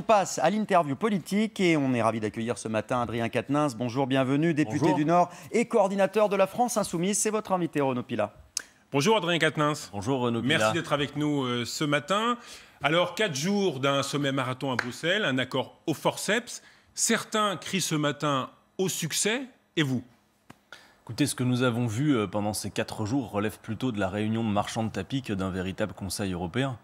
On passe à l'interview politique et on est ravi d'accueillir ce matin Adrien Quatennens. Bonjour, bienvenue, député Bonjour. du Nord et coordinateur de la France Insoumise. C'est votre invité, Renaud Pila. Bonjour Adrien Quatennens. Bonjour Renaud Pila. Merci d'être avec nous ce matin. Alors, 4 jours d'un sommet marathon à Bruxelles, un accord au forceps. Certains crient ce matin au succès, et vous? Écoutez, ce que nous avons vu pendant ces 4 jours relève plutôt de la réunion de marchands de tapis que d'un véritable Conseil européen.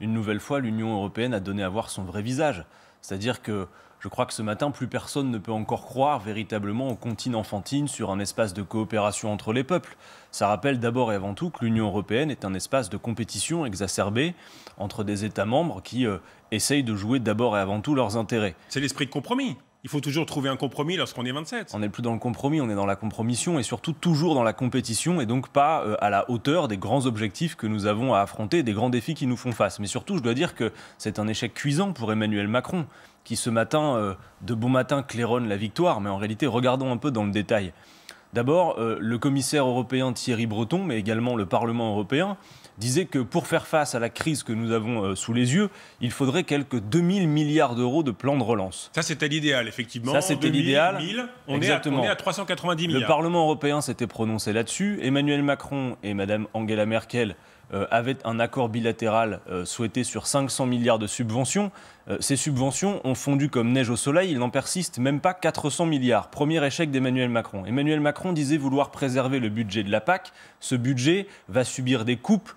Une nouvelle fois, l'Union européenne a donné à voir son vrai visage. C'est-à-dire que je crois que ce matin, plus personne ne peut encore croire véritablement aux comptines enfantines sur un espace de coopération entre les peuples. Ça rappelle d'abord et avant tout que l'Union européenne est un espace de compétition exacerbée entre des États membres qui essayent de jouer d'abord et avant tout leurs intérêts. C'est l'esprit de compromis. Il faut toujours trouver un compromis lorsqu'on est 27. On n'est plus dans le compromis, on est dans la compromission et surtout toujours dans la compétition et donc pas à la hauteur des grands objectifs que nous avons à affronter, des grands défis qui nous font face. Mais surtout, je dois dire que c'est un échec cuisant pour Emmanuel Macron qui ce matin, de bon matin, claironne la victoire. Mais en réalité, regardons un peu dans le détail. D'abord, le commissaire européen Thierry Breton, mais également le Parlement européen, disait que pour faire face à la crise que nous avons sous les yeux, il faudrait quelques 2000 milliards d'euros de plan de relance. Ça, c'était l'idéal, effectivement. Ça, c'était l'idéal. On est à 390 milliards. Le Parlement européen s'était prononcé là-dessus. Emmanuel Macron et Mme Angela Merkel avaient un accord bilatéral souhaité sur 500 milliards de subventions. Ces subventions ont fondu comme neige au soleil, il n'en persiste même pas 400 milliards. Premier échec d'Emmanuel Macron. Emmanuel Macron disait vouloir préserver le budget de la PAC. Ce budget va subir des coupes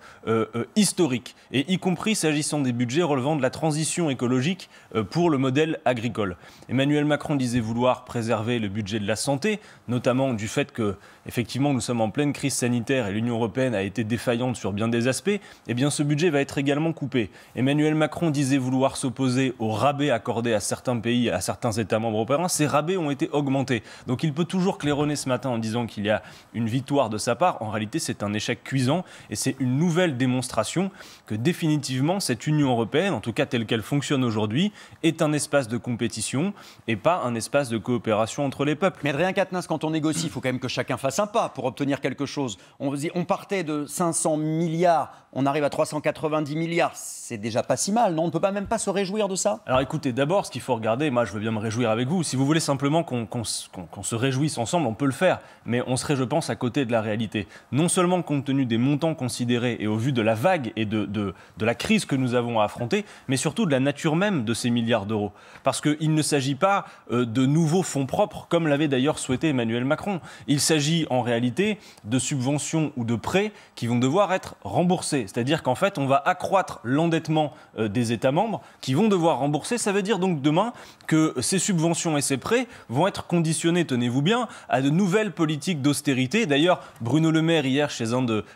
historiques, et y compris s'agissant des budgets relevant de la transition écologique pour le modèle agricole. Emmanuel Macron disait vouloir préserver le budget de la santé, notamment du fait que, effectivement, nous sommes en pleine crise sanitaire et l'Union européenne a été défaillante sur bien des aspects. Eh bien, ce budget va être également coupé. Emmanuel Macron disait vouloir s'opposer aux rabais accordés à certains pays, à certains États membres européens. Ces rabais ont été augmentés. Donc il peut toujours claironner ce matin en disant qu'il y a une victoire de sa part. En réalité, c'est un échec cuisant et c'est une nouvelle démonstration que définitivement cette Union européenne, en tout cas telle qu'elle fonctionne aujourd'hui, est un espace de compétition et pas un espace de coopération entre les peuples. Mais Adrien Quatennens, quand on négocie, il faut quand même que chacun fasse un pas pour obtenir quelque chose. On partait de 500 milliards, on arrive à 390 milliards. C'est déjà pas si mal, non? On ne peut pas même pas se réjouir de ça? Alors écoutez, d'abord, ce qu'il faut regarder, moi je veux bien me réjouir avec vous. Si vous voulez simplement qu'on se réjouisse ensemble, on peut le faire. Mais on serait, je pense, à côté de la réalité. Non seulement compte tenu des montants considérés et au vu de la vague et de la crise que nous avons à affronter, mais surtout de la nature même de ces milliards d'euros. Parce qu'il ne s'agit pas de nouveaux fonds propres, comme l'avait d'ailleurs souhaité Emmanuel Macron. Il s'agit en réalité de subventions ou de prêts qui vont devoir être remboursés. C'est-à-dire qu'en fait, on va accroître l'endettement des États membres qui vont devoir rembourser. Ça veut dire donc demain que ces subventions et ces prêts vont être conditionnés, tenez-vous bien, à de nouvelles politiques d'austérité. D'ailleurs, Bruno Le Maire, hier, chez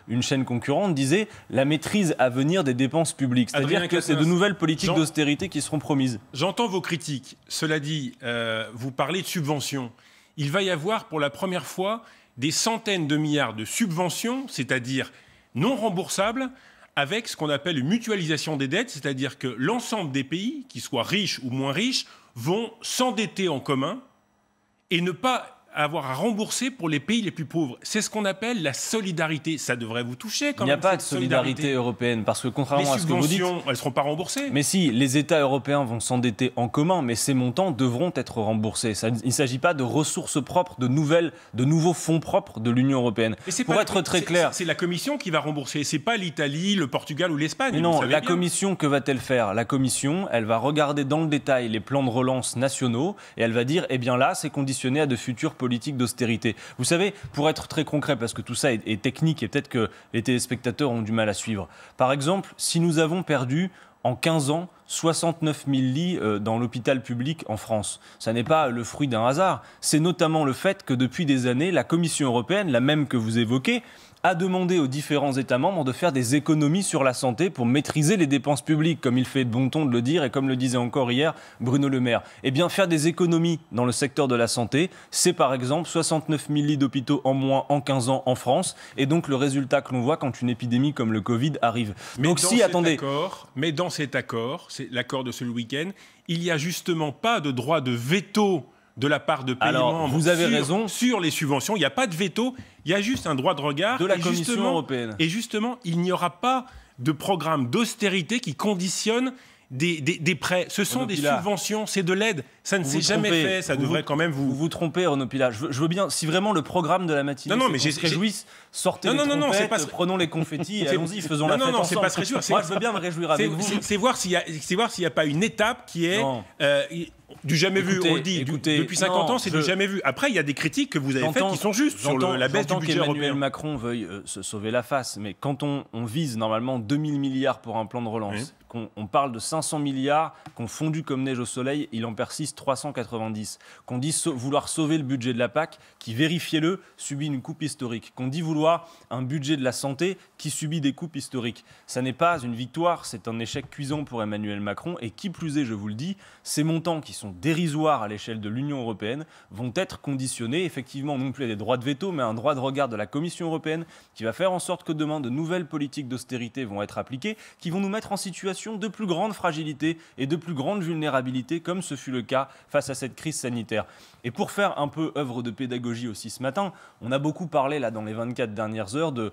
une chaîne concurrente, disait la maîtrise à venir des dépenses publiques. C'est-à-dire que c'est de nouvelles politiques d'austérité qui seront promises. J'entends vos critiques. Cela dit, vous parlez de subventions. Il va y avoir pour la première fois des centaines de milliards de subventions, c'est-à-dire non remboursables, avec ce qu'on appelle une mutualisation des dettes, c'est-à-dire que l'ensemble des pays, qu'ils soient riches ou moins riches, vont s'endetter en commun et ne pas avoir à rembourser pour les pays les plus pauvres. C'est ce qu'on appelle la solidarité. Ça devrait vous toucher quand même. Il n'y a pas de solidarité européenne, parce que contrairement à ce que vous dites... Les subventions, elles ne seront pas remboursées. Mais si, les États européens vont s'endetter en commun, mais ces montants devront être remboursés. Il ne s'agit pas de ressources propres, de nouveaux fonds propres de l'Union européenne. Pour être très clair... C'est la Commission qui va rembourser, c'est pas l'Italie, le Portugal ou l'Espagne. Non, la Commission, que va-t-elle faire? La Commission, elle va regarder dans le détail les plans de relance nationaux et elle va dire, eh bien là, c'est conditionné à de futures politiques d'austérité. Vous savez, pour être très concret, parce que tout ça est technique et peut-être que les téléspectateurs ont du mal à suivre. Par exemple, si nous avons perdu en 15 ans 69 000 lits dans l'hôpital public en France. Ça n'est pas le fruit d'un hasard. C'est notamment le fait que depuis des années, la Commission européenne, la même que vous évoquez, a demandé aux différents États membres de faire des économies sur la santé pour maîtriser les dépenses publiques, comme il fait de bon ton de le dire et comme le disait encore hier Bruno Le Maire. Eh bien, faire des économies dans le secteur de la santé, c'est par exemple 69 000 lits d'hôpitaux en moins en 15 ans en France, et donc le résultat que l'on voit quand une épidémie comme le Covid arrive. Donc Mais dans cet accord, c'est l'accord de ce week-end, il n'y a justement pas de droit de veto de la part de pays membres vous avez raison. Sur les subventions. Il n'y a pas de veto, il y a juste un droit de regard. De la Commission européenne. Et justement, il n'y aura pas de programme d'austérité qui conditionne des prêts. Ce sont des subventions, c'est de l'aide. Ça ne s'est jamais fait. Ça devrait quand même vous... Vous trompez, Renaud Pilat. Je veux bien, si vraiment le programme de la matinée, non, mais se réjouisse, sortez les trompettes, prenons les confettis et allons-y, faisons la fête ensemble. C'est pas se réjouir. Moi, je veux bien me réjouir avec vous. C'est voir s'il n'y a pas une étape qui est du jamais vu. On le dit, depuis 50 ans, c'est du jamais vu. Après, il y a des critiques que vous avez faites qui sont justes sur la baisse du budget européen. Emmanuel Macron veuille se sauver la face, mais quand on vise normalement 2000 milliards pour un plan de relance, qu'on parle de 500 milliards, qu'on fondu comme neige au soleil, il en persiste 390. Qu'on dit vouloir sauver le budget de la PAC, qui, vérifiez-le, subit une coupe historique. Qu'on dit vouloir un budget de la santé qui subit des coupes historiques. Ça n'est pas une victoire, c'est un échec cuisant pour Emmanuel Macron. Et qui plus est, je vous le dis, ces montants qui sont dérisoires à l'échelle de l'Union européenne vont être conditionnés, effectivement, non plus à des droits de veto, mais à un droit de regard de la Commission européenne qui va faire en sorte que demain, de nouvelles politiques d'austérité vont être appliquées, qui vont nous mettre en situation de plus grande fragilité et de plus grande vulnérabilité, comme ce fut le cas face à cette crise sanitaire. Et pour faire un peu œuvre de pédagogie aussi ce matin, on a beaucoup parlé là dans les 24 dernières heures de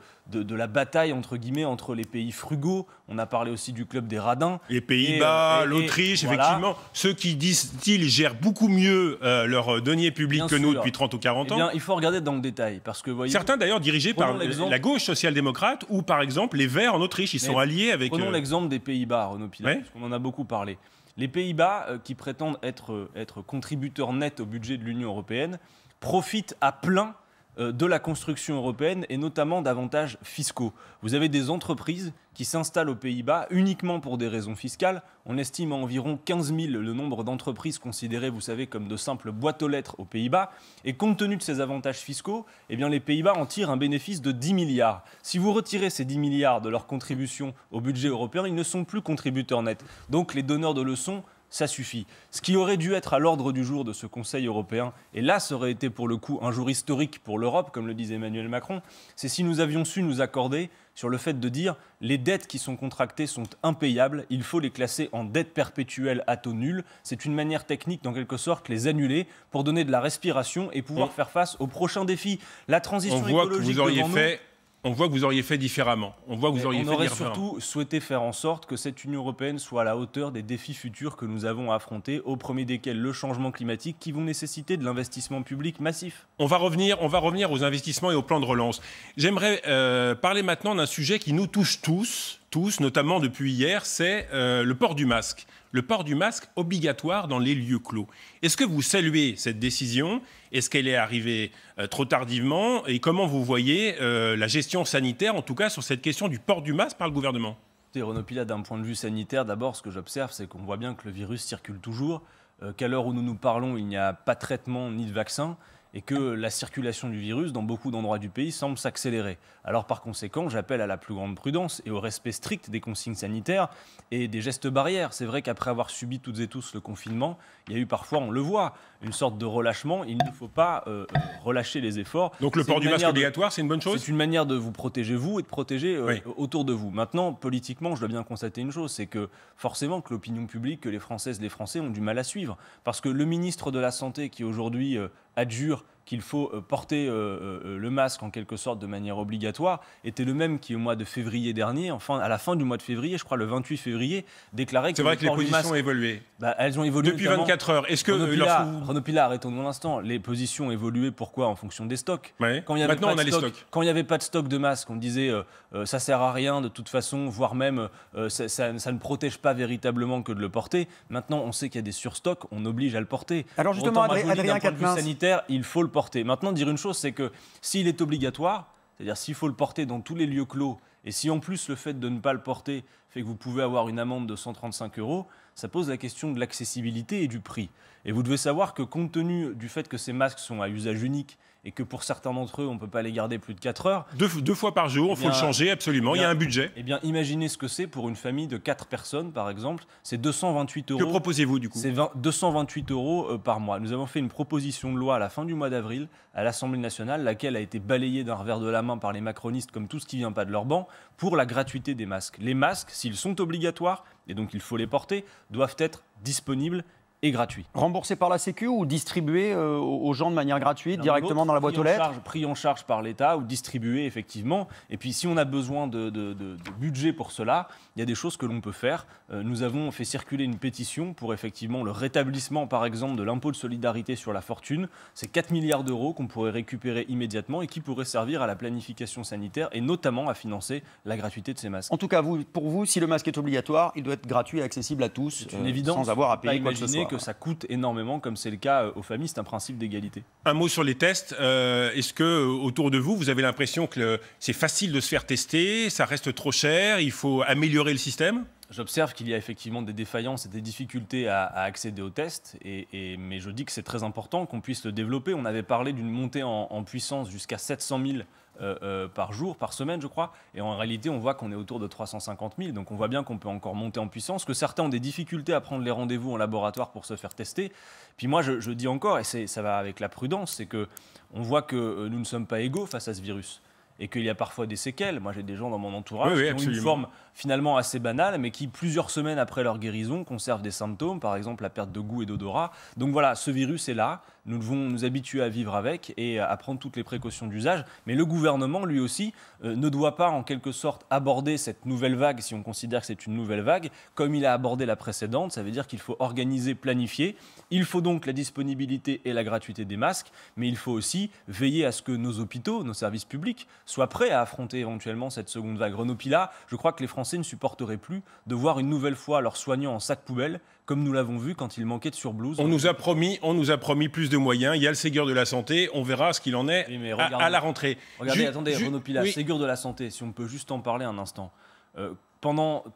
la bataille entre guillemets entre les pays frugaux. On a parlé aussi du club des radins. Les Pays-Bas, l'Autriche, effectivement. Ceux qui disent-ils gèrent beaucoup mieux leurs deniers publics que nous depuis 30 ou 40 ans. Eh bien, il faut regarder dans le détail. Parce que, voyez, certains d'ailleurs dirigés par la gauche social-démocrate ou par exemple les Verts en Autriche. Ils sont alliés avec... Prenons l'exemple des Pays-Bas, Renaud Pilat, parce qu'on en a beaucoup parlé. Les Pays-Bas, qui prétendent être contributeurs nets au budget de l'Union européenne, profitent à plein de la construction européenne et notamment d'avantages fiscaux. Vous avez des entreprises qui s'installent aux Pays-Bas uniquement pour des raisons fiscales. On estime à environ 15 000 le nombre d'entreprises considérées, vous savez, comme de simples boîtes aux lettres aux Pays-Bas. Et compte tenu de ces avantages fiscaux, eh bien, les Pays-Bas en tirent un bénéfice de 10 milliards. Si vous retirez ces 10 milliards de leur contribution au budget européen, ils ne sont plus contributeurs nets. Donc les donneurs de leçons, ça suffit. Ce qui aurait dû être à l'ordre du jour de ce Conseil européen, et là, ça aurait été pour le coup un jour historique pour l'Europe, comme le disait Emmanuel Macron, c'est si nous avions su nous accorder sur le fait de dire les dettes qui sont contractées sont impayables, il faut les classer en dettes perpétuelles à taux nul. C'est une manière technique, en quelque sorte, les annuler pour donner de la respiration et pouvoir faire face aux prochains défis. La transition écologique devant nous... On voit que vous auriez fait différemment. On aurait surtout souhaité faire en sorte que cette Union européenne soit à la hauteur des défis futurs que nous avons à affronter, au premier desquels le changement climatique, qui vont nécessiter de l'investissement public massif. On va revenir aux investissements et au plan de relance. J'aimerais parler maintenant d'un sujet qui nous touche tous, notamment depuis hier, c'est le port du masque. Le port du masque obligatoire dans les lieux clos. Est-ce que vous saluez cette décision ? Est-ce qu'elle est arrivée trop tardivement ? Et comment vous voyez la gestion sanitaire, en tout cas sur cette question du port du masque par le gouvernement ? Renaud Pilat, d'un point de vue sanitaire, d'abord, ce que j'observe, c'est qu'on voit bien que le virus circule toujours, qu'à l'heure où nous nous parlons, il n'y a pas de traitement ni de vaccin, et que la circulation du virus dans beaucoup d'endroits du pays semble s'accélérer. Alors par conséquent, j'appelle à la plus grande prudence et au respect strict des consignes sanitaires et des gestes barrières. C'est vrai qu'après avoir subi toutes et tous le confinement, il y a eu parfois, on le voit, une sorte de relâchement. Il ne faut pas relâcher les efforts. Donc le port du masque obligatoire, c'est une bonne chose ? C'est une manière de vous protéger vous et de protéger autour de vous. Maintenant, politiquement, je dois bien constater une chose, c'est que forcément que l'opinion publique, que les Françaises, les Français ont du mal à suivre. Parce que le ministre de la Santé qui aujourd'hui adjure qu'il faut porter le masque en quelque sorte de manière obligatoire, était le même qui au mois de février dernier, enfin à la fin du mois de février, je crois le 28 février, déclarait que... C'est vrai que les positions ont évolué. Elles ont évolué depuis 24 heures. Est-ce que Renaud Pilat, arrêtons-nous un instant. Les positions ont évolué, pourquoi ? En fonction des stocks. Ouais. Maintenant, on a les stocks. Quand il n'y avait pas de stock de masques, on disait ça sert à rien de toute façon, voire même ça ne protège pas véritablement que de le porter. Maintenant, on sait qu'il y a des surstocks, on oblige à le porter. Alors justement, Adrien Quatennens, sanitaire, il faut le porter. Maintenant, dire une chose, c'est que s'il est obligatoire, c'est-à-dire s'il faut le porter dans tous les lieux clos, et si en plus le fait de ne pas le porter fait que vous pouvez avoir une amende de 135 €, ça pose la question de l'accessibilité et du prix. Et vous devez savoir que compte tenu du fait que ces masques sont à usage unique et que pour certains d'entre eux, on ne peut pas les garder plus de 4 heures. Deux fois par jour, il faut le changer, absolument, il y a un budget. Eh bien, imaginez ce que c'est pour une famille de 4 personnes, par exemple. C'est 228 €. Que proposez-vous, du coup ? C'est 228 € par mois. Nous avons fait une proposition de loi à la fin du mois d'avril à l'Assemblée nationale, laquelle a été balayée d'un revers de la main par les macronistes, comme tout ce qui ne vient pas de leur banc, pour la gratuité des masques. Les masques, s'ils sont obligatoires, et donc il faut les porter, doivent être disponibles et gratuit. Remboursé par la Sécu ou distribué aux gens de manière gratuite, directement dans la boîte aux lettres? Pris en charge par l'État ou distribué, effectivement. Et puis, si on a besoin de budget pour cela, il y a des choses que l'on peut faire. Nous avons fait circuler une pétition pour, effectivement, le rétablissement, par exemple, de l'impôt de solidarité sur la fortune. C'est 4 milliards d'euros qu'on pourrait récupérer immédiatement et qui pourraient servir à la planification sanitaire et notamment à financer la gratuité de ces masques. En tout cas, pour vous, si le masque est obligatoire, il doit être gratuit et accessible à tous, C'est une évidence, sans avoir à payer quoi que ce soit. Que ça coûte énormément, comme c'est le cas aux familles, c'est un principe d'égalité. Un mot sur les tests. Est-ce que autour de vous, vous avez l'impression que c'est facile de se faire tester, ça reste trop cher, il faut améliorer le système? J'observe qu'il y a effectivement des défaillances et des difficultés à accéder aux tests, mais je dis que c'est très important qu'on puisse le développer. On avait parlé d'une montée en puissance jusqu'à 700 000 par jour, par semaine, je crois. Et en réalité, on voit qu'on est autour de 350 000. Donc on voit bien qu'on peut encore monter en puissance, que certains ont des difficultés à prendre les rendez-vous en laboratoire pour se faire tester. Puis moi, je dis encore, et ça va avec la prudence, c'est qu'on voit que nous ne sommes pas égaux face à ce virus. Et qu'il y a parfois des séquelles. Moi, j'ai des gens dans mon entourage qui ont une forme finalement assez banale, mais qui, plusieurs semaines après leur guérison, conservent des symptômes, par exemple la perte de goût et d'odorat. Donc voilà, ce virus est là. Nous devons nous habituer à vivre avec et à prendre toutes les précautions d'usage. Mais le gouvernement, lui aussi, ne doit pas, en quelque sorte, aborder cette nouvelle vague, si on considère que c'est une nouvelle vague, comme il a abordé la précédente. Ça veut dire qu'il faut organiser, planifier. Il faut donc la disponibilité et la gratuité des masques, mais il faut aussi veiller à ce que nos hôpitaux, nos services publics, soient prêts à affronter éventuellement cette seconde vague. Renaud Pilat, je crois que les Français ne supporteraient plus de voir une nouvelle fois leurs soignants en sac poubelle, comme nous l'avons vu quand il manquait de surblouse. On nous a promis plus de moyens. Il y a le Ségur de la santé. On verra ce qu'il en est à la rentrée. Regardez, attendez, Renaud Pilat, Ségur de la santé, si on peut juste en parler un instant.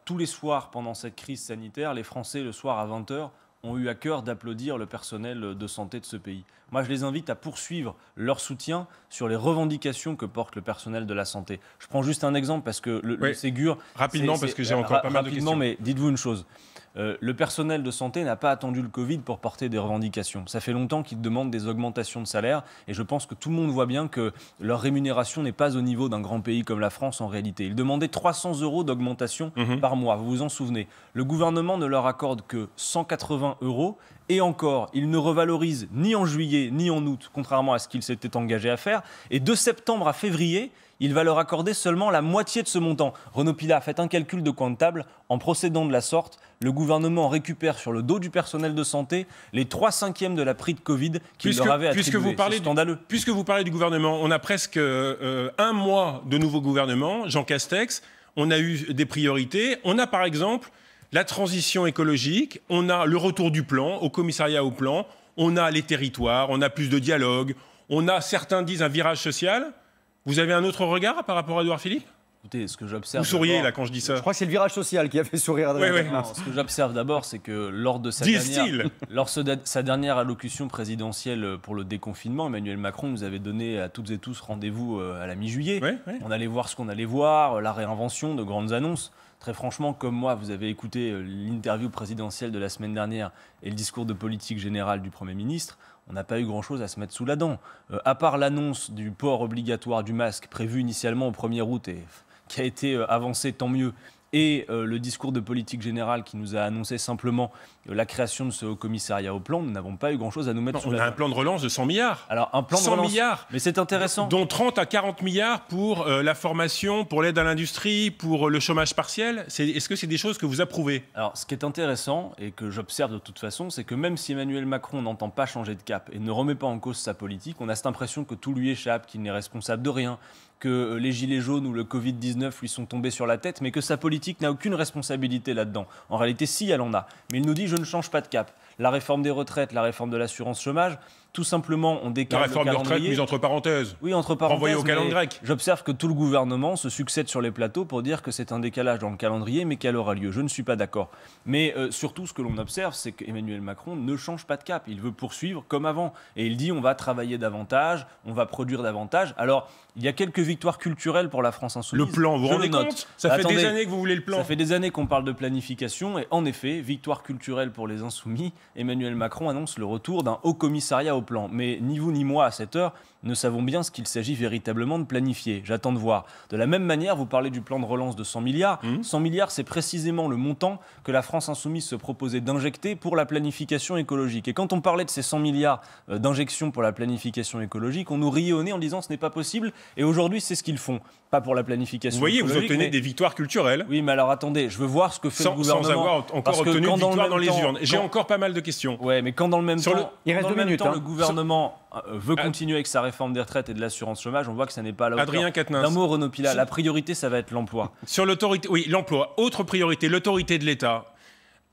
Tous les soirs, pendant cette crise sanitaire, les Français, le soir à 20h, ont eu à cœur d'applaudir le personnel de santé de ce pays. Moi, je les invite à poursuivre leur soutien sur les revendications que porte le personnel de la santé. Je prends juste un exemple parce que le Ségur... Rapidement, parce que j'ai encore pas mal de questions. Mais dites-vous une chose. Le personnel de santé n'a pas attendu le Covid pour porter des revendications. Ça fait longtemps qu'ils demandent des augmentations de salaire et je pense que tout le monde voit bien que leur rémunération n'est pas au niveau d'un grand pays comme la France en réalité. Ils demandaient 300 € d'augmentation par mois, vous vous en souvenez. Le gouvernement ne leur accorde que 180 € et encore, il ne revalorise ni en juillet ni en août, contrairement à ce qu'il s'était engagé à faire. Et de septembre à février, il va leur accorder seulement la moitié de ce montant. Renaud Pilat, faites un calcul de coin de table. En procédant de la sorte, le gouvernement récupère sur le dos du personnel de santé les 3/5 de la prime de Covid qu'il leur avait attribuée. C'est scandaleux. Puisque vous parlez du gouvernement, on a presque un mois de nouveau gouvernement, Jean Castex. On a eu des priorités. On a par exemple la transition écologique. On a le retour du plan, au commissariat au plan. On a les territoires. On a plus de dialogue. On a, certains disent, un virage social. Vous avez un autre regard par rapport à Édouard Philippe ? Écoutez, ce que j'observe. Vous souriez là quand je dis ça. Je crois que c'est le virage social qui a fait sourire Adrien Quatennens. Ce que j'observe d'abord, c'est que lors de sa dernière allocution présidentielle pour le déconfinement, Emmanuel Macron nous avait donné à toutes et tous rendez-vous à la mi-juillet. On allait voir ce qu'on allait voir, la réinvention de grandes annonces. Très franchement, comme moi, vous avez écouté l'interview présidentielle de la semaine dernière et le discours de politique générale du Premier ministre. On n'a pas eu grand-chose à se mettre sous la dent. À part l'annonce du port obligatoire du masque prévu initialement au 1er août et qui a été avancé, tant mieux, et le discours de politique générale qui nous a annoncé simplement la création de ce haut commissariat au plan, nous n'avons pas eu grand-chose à nous mettre sous la dent. On a un plan de relance de 100 milliards. Alors, un plan de relance, 100 milliards, mais c'est intéressant. Dont 30 à 40 milliards pour la formation, pour l'aide à l'industrie, pour le chômage partiel. Est-ce que c'est des choses que vous approuvez ? Alors, ce qui est intéressant, et que j'observe de toute façon, c'est que même si Emmanuel Macron n'entend pas changer de cap et ne remet pas en cause sa politique, on a cette impression que tout lui échappe, qu'il n'est responsable de rien, que les gilets jaunes ou le Covid-19 lui sont tombés sur la tête, mais que sa politique n'a aucune responsabilité là-dedans. En réalité, si, elle en a. Mais il nous dit « je ne change pas de cap ». La réforme des retraites, la réforme de l'assurance chômage, tout simplement, on décale le calendrier. La réforme des retraites mise entre parenthèses. Oui, entre parenthèses. Renvoyée au calendrier grec. J'observe que tout le gouvernement se succède sur les plateaux pour dire que c'est un décalage dans le calendrier, mais qu'elle aura lieu. Je ne suis pas d'accord. Mais surtout, ce que l'on observe, c'est qu'Emmanuel Macron ne change pas de cap. Il veut poursuivre comme avant. Et il dit on va travailler davantage, on va produire davantage. Alors, il y a quelques victoires culturelles pour la France insoumise. Le plan, vous vous rendez compte ? Ça fait des années que vous voulez le plan. Ça fait des années qu'on parle de planification. Et en effet, victoire culturelle pour les insoumis. Emmanuel Macron annonce le retour d'un haut commissariat au plan. Mais ni vous ni moi, à cette heure, ne savons bien ce qu'il s'agit véritablement de planifier. J'attends de voir. De la même manière, vous parlez du plan de relance de 100 milliards. 100 milliards, c'est précisément le montant que la France insoumise se proposait d'injecter pour la planification écologique. Et quand on parlait de ces 100 milliards d'injection pour la planification écologique, on nous riait au nez en disant ce n'est pas possible. Et aujourd'hui, c'est ce qu'ils font. Pas pour la planification écologique. Vous voyez, écologique, vous obtenez des victoires culturelles. Oui, mais alors attendez, je veux voir ce que fait le gouvernement. Sans avoir encore obtenu de victoire dans les urnes. J'ai encore pas mal de questions. Ouais, mais quand dans le même temps, le gouvernement veut continuer avec sa réforme des retraites et de l'assurance chômage, on voit que ça n'est pas à la hauteur. D'un mot, Renaud Pilat, la priorité, ça va être l'emploi. Sur l'autorité, oui, l'emploi. Autre priorité, l'autorité de l'État.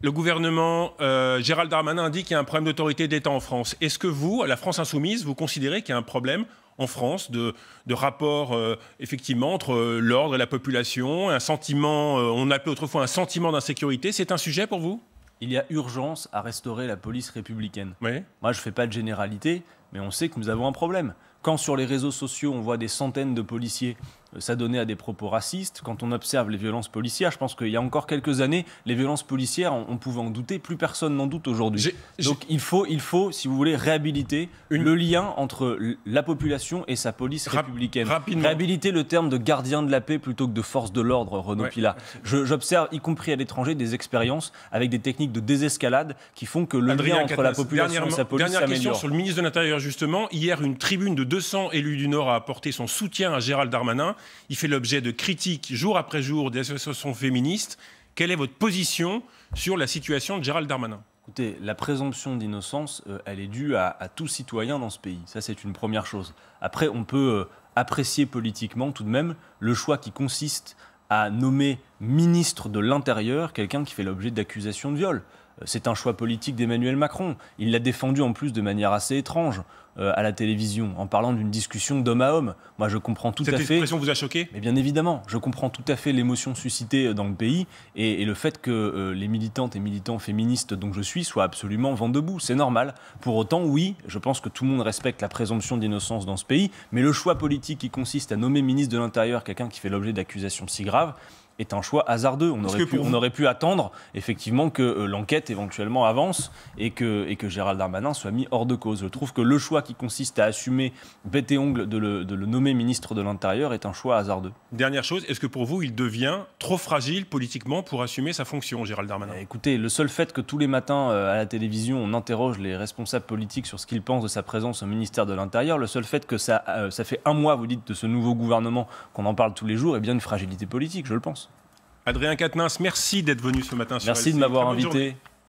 Le gouvernement, Gérald Darmanin dit qu'il y a un problème d'autorité de l'État en France. Est-ce que vous, à la France Insoumise, vous considérez qu'il y a un problème en France de rapport effectivement entre l'ordre et la population, un sentiment, on appelait autrefois un sentiment d'insécurité, c'est un sujet pour vous ? Il y a urgence à restaurer la police républicaine. Oui. Moi, je ne fais pas de généralité, mais on sait que nous avons un problème. Quand sur les réseaux sociaux, on voit des centaines de policiers s'adonner à des propos racistes, quand on observe les violences policières, je pense qu'il y a encore quelques années, les violences policières, on pouvait en douter, plus personne n'en doute aujourd'hui. Donc il faut, si vous voulez, réhabiliter le lien entre la population et sa police républicaine. Réhabiliter le terme de gardien de la paix plutôt que de force de l'ordre, Renaud Pilat. J'observe, y compris à l'étranger, des expériences avec des techniques de désescalade qui font que le lien entre la population et sa police s'améliore. Dernière question sur le ministre de l'Intérieur, justement. Hier, une tribune de 200 élus du Nord a apporté son soutien à Gérald Darmanin. Il fait l'objet de critiques jour après jour des associations féministes. Quelle est votre position sur la situation de Gérald Darmanin ? Écoutez, la présomption d'innocence, elle est due à tout citoyen dans ce pays. Ça, c'est une première chose. Après, on peut apprécier politiquement tout de même le choix qui consiste à nommer ministre de l'Intérieur quelqu'un qui fait l'objet d'accusations de viol. C'est un choix politique d'Emmanuel Macron. Il l'a défendu en plus de manière assez étrange à la télévision, en parlant d'une discussion d'homme à homme. Moi, je comprends tout à fait... Cette expression vous a choqué ? Mais bien évidemment, je comprends tout à fait l'émotion suscitée dans le pays et le fait que les militantes et militants féministes dont je suis soient absolument vent debout. C'est normal. Pour autant, oui, je pense que tout le monde respecte la présomption d'innocence dans ce pays, mais le choix politique qui consiste à nommer ministre de l'Intérieur quelqu'un qui fait l'objet d'accusations si graves est un choix hasardeux. On aurait pu attendre effectivement que l'enquête éventuellement avance et que Gérald Darmanin soit mis hors de cause. Je trouve que le choix qui consiste à assumer bec et ongle de le nommer ministre de l'Intérieur est un choix hasardeux. Dernière chose, est-ce que pour vous, il devient trop fragile politiquement pour assumer sa fonction, Gérald Darmanin ? Écoutez, le seul fait que tous les matins à la télévision, on interroge les responsables politiques sur ce qu'ils pensent de sa présence au ministère de l'Intérieur, le seul fait que ça fait un mois, vous dites, de ce nouveau gouvernement, qu'on en parle tous les jours, est bien une fragilité politique, je le pense. Adrien Quatennens, merci d'être venu ce matin sur LCI. Merci de m'avoir invité.